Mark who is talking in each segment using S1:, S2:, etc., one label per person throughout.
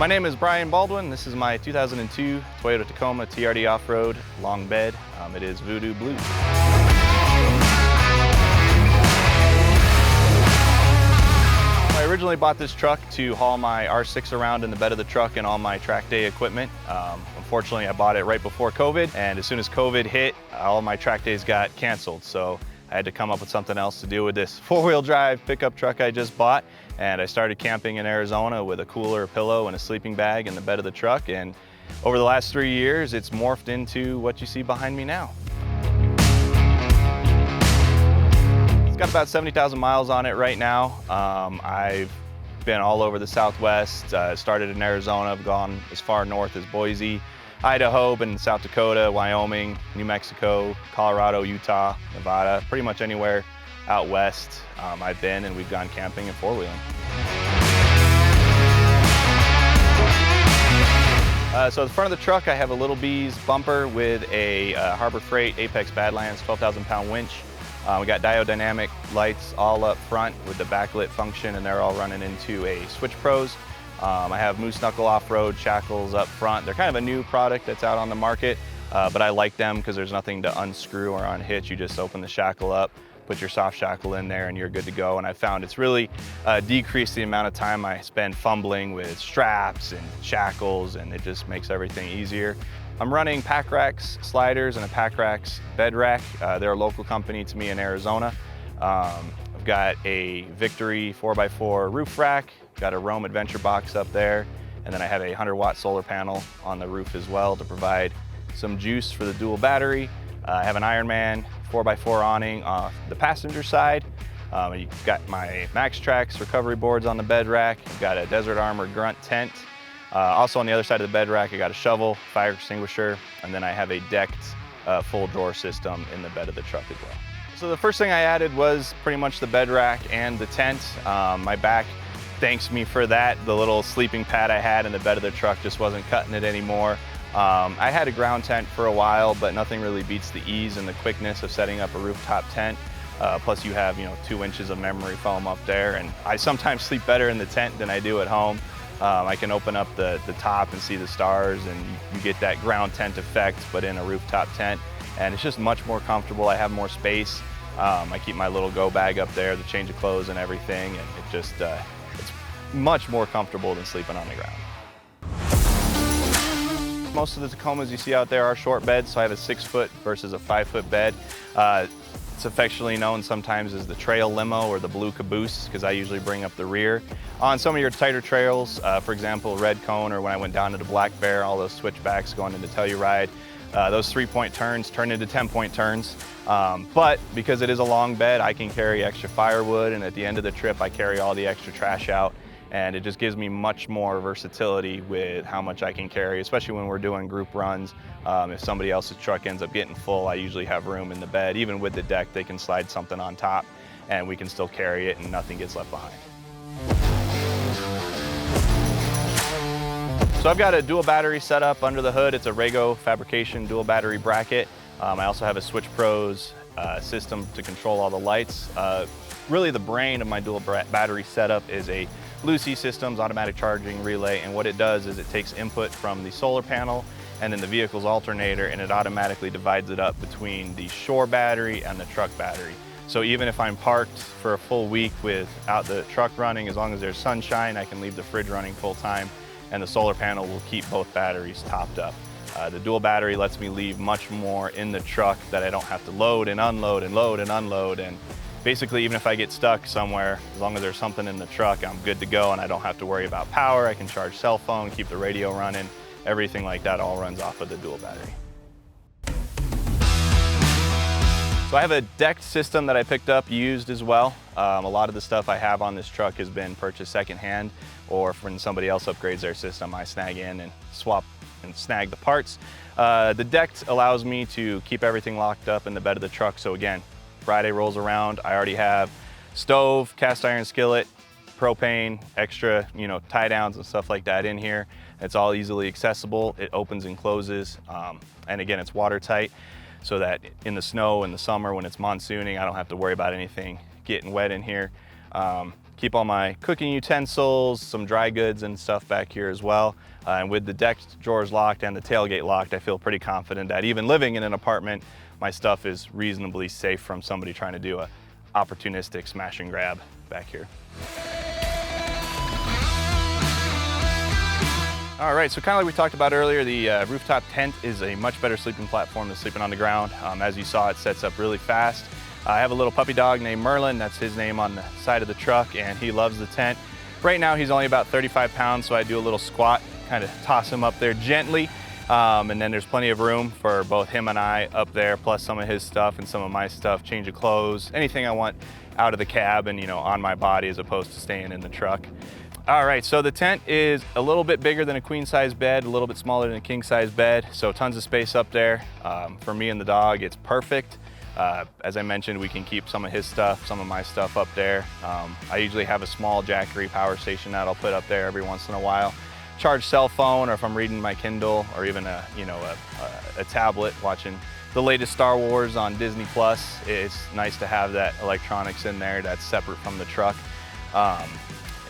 S1: My name is Brian Baldwin. This is my 2002 Toyota Tacoma TRD Off-Road long bed. It is Voodoo Blue. I originally bought this truck to haul my R6 around in the bed of the truck and all my track day equipment. Unfortunately, I bought it right before COVID, and as soon as COVID hit, all my track days got canceled. So I had to come up with something else to do with this four-wheel drive pickup truck I just bought. And I started camping in Arizona with a cooler, a pillow, and a sleeping bag in the bed of the truck. And over the last 3 years, it's morphed into what you see behind me now. It's got about 70,000 miles on it right now. I've been all over the Southwest. Started in Arizona, I've gone as far north as Boise, Idaho, been in South Dakota, Wyoming, New Mexico, Colorado, Utah, Nevada, pretty much anywhere out west I've been, and we've gone camping and four-wheeling. So the front of the truck, I have a Little B's bumper with a Harbor Freight Apex Badlands 12,000-pound winch. We got diodynamic lights all up front with the backlit function, and they're all running into a Switch Pros. I have Moose Knuckle Off-Road shackles up front. They're kind of a new product that's out on the market, but I like them because there's nothing to unscrew or unhitch. You just open the shackle up, put your soft shackle in there, and you're good to go. And I found it's really decreased the amount of time I spend fumbling with straps and shackles, and it just makes everything easier. I'm running Pack Racks sliders and a Pack Racks bed rack. They're a local company to me in Arizona. I've got a Victory 4x4 roof rack, got a Roam Adventure box up there, and then I have a 100-watt solar panel on the roof as well to provide some juice for the dual battery. I have an Ironman 4x4 awning off the passenger side. You've got my Max Trax recovery boards on the bed rack. You've got a Desert Armor Grunt tent. Also on the other side of the bed rack, I got a shovel, fire extinguisher, and then I have a decked full drawer system in the bed of the truck as well. So the first thing I added was pretty much the bed rack and the tent. My back thanks me for that. The little sleeping pad I had in the bed of the truck just wasn't cutting it anymore. I had a ground tent for a while, but nothing really beats the ease and the quickness of setting up a rooftop tent. Plus you have 2 inches of memory foam up there, and I sometimes sleep better in the tent than I do at home. I can open up the top and see the stars, and you get that ground tent effect, but in a rooftop tent. And it's just much more comfortable. I have more space. I keep my little go bag up there, the change of clothes and everything, and it just, it's much more comfortable than sleeping on the ground. Most of the Tacomas you see out there are short beds, so I have a 6-foot versus a 5-foot bed. It's affectionately known sometimes as the trail limo or the blue Caboose, because I usually bring up the rear. On some of your tighter trails, for example, Red Cone, or when I went down to the Black Bear, all those switchbacks going into Telluride, those 3-point turns turn into 10-point turns. But because it is a long bed, I can carry extra firewood, and at the end of the trip, I carry all the extra trash out. And it just gives me much more versatility with how much I can carry, especially when we're doing group runs. If somebody else's truck ends up getting full, I usually have room in the bed. Even with the deck, they can slide something on top and we can still carry it and nothing gets left behind. So I've got a dual battery set up under the hood. It's a Rego fabrication dual battery bracket. I also have a Switch Pros system to control all the lights. Really the brain of my dual battery setup is a Lucy Systems automatic charging relay, and what it does is it takes input from the solar panel and then the vehicle's alternator, and it automatically divides it up between the shore battery and the truck battery. So even if I'm parked for a full week without the truck running, as long as there's sunshine, I can leave the fridge running full time, and the solar panel will keep both batteries topped up. The dual battery lets me leave much more in the truck that I don't have to load and unload and load and unload. And basically, even if I get stuck somewhere, as long as there's something in the truck, I'm good to go, and I don't have to worry about power. I can charge cell phone, keep the radio running, everything like that all runs off of the dual battery. So I have a decked system that I picked up used as well. A lot of the stuff I have on this truck has been purchased secondhand, or when somebody else upgrades their system, I snag in and swap and snag the parts. The decked allows me to keep everything locked up in the bed of the truck. So again, Friday rolls around, I already have stove, cast iron skillet, propane, extra, tie downs and stuff like that in here. It's all easily accessible. It opens and closes. And again, it's watertight, so that in the snow in the summer when it's monsooning, I don't have to worry about anything getting wet in here. keep all my cooking utensils, some dry goods and stuff back here as well. And with the deck drawers locked and the tailgate locked, I feel pretty confident that even living in an apartment, my stuff is reasonably safe from somebody trying to do a opportunistic smash and grab back here. All right, so kind of like we talked about earlier, the rooftop tent is a much better sleeping platform than sleeping on the ground. As you saw, it sets up really fast. I have a little puppy dog named Merlin, that's his name on the side of the truck, and he loves the tent. Right now he's only about 35 pounds, so I do a little squat, kind of toss him up there gently. And then there's plenty of room for both him and I up there, plus some of his stuff and some of my stuff, change of clothes, anything I want out of the cab and, you know, on my body as opposed to staying in the truck. All right, so the tent is a little bit bigger than a queen size bed, a little bit smaller than a king size bed, so tons of space up there. For me and the dog, it's perfect. As I mentioned, we can keep some of his stuff, some of my stuff up there. I usually have a small Jackery power station that I'll put up there every once in a while. Charge cell phone, or if I'm reading my Kindle, or even a tablet watching the latest Star Wars on Disney Plus. It's nice to have that electronics in there that's separate from the truck.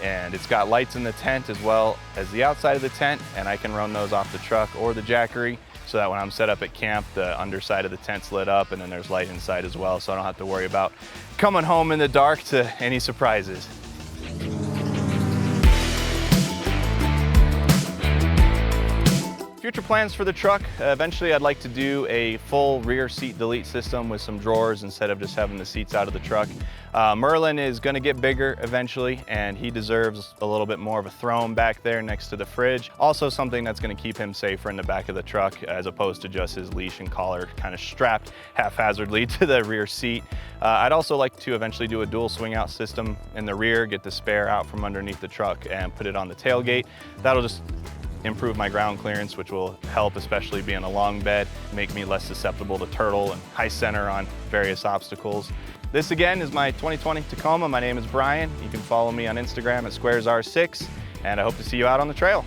S1: And it's got lights in the tent as well as the outside of the tent, and I can run those off the truck or the Jackery, so that when I'm set up at camp, the underside of the tent's lit up, and then there's light inside as well, so I don't have to worry about coming home in the dark to any surprises. Future plans for the truck, eventually I'd like to do a full rear seat delete system with some drawers instead of just having the seats out of the truck. Merlin is going to get bigger eventually, and he deserves a little bit more of a throne back there next to the fridge. Also something that's going to keep him safer in the back of the truck, as opposed to just his leash and collar kind of strapped haphazardly to the rear seat. I'd also like to eventually do a dual swing out system in the rear, get the spare out from underneath the truck and put it on the tailgate. That'll just improve my ground clearance, which will help, especially being a long bed, make me less susceptible to turtle and high center on various obstacles. This again is my 2020 Tacoma. My name is Brian. You can follow me on Instagram at squaresr6, and I hope to see you out on the trail.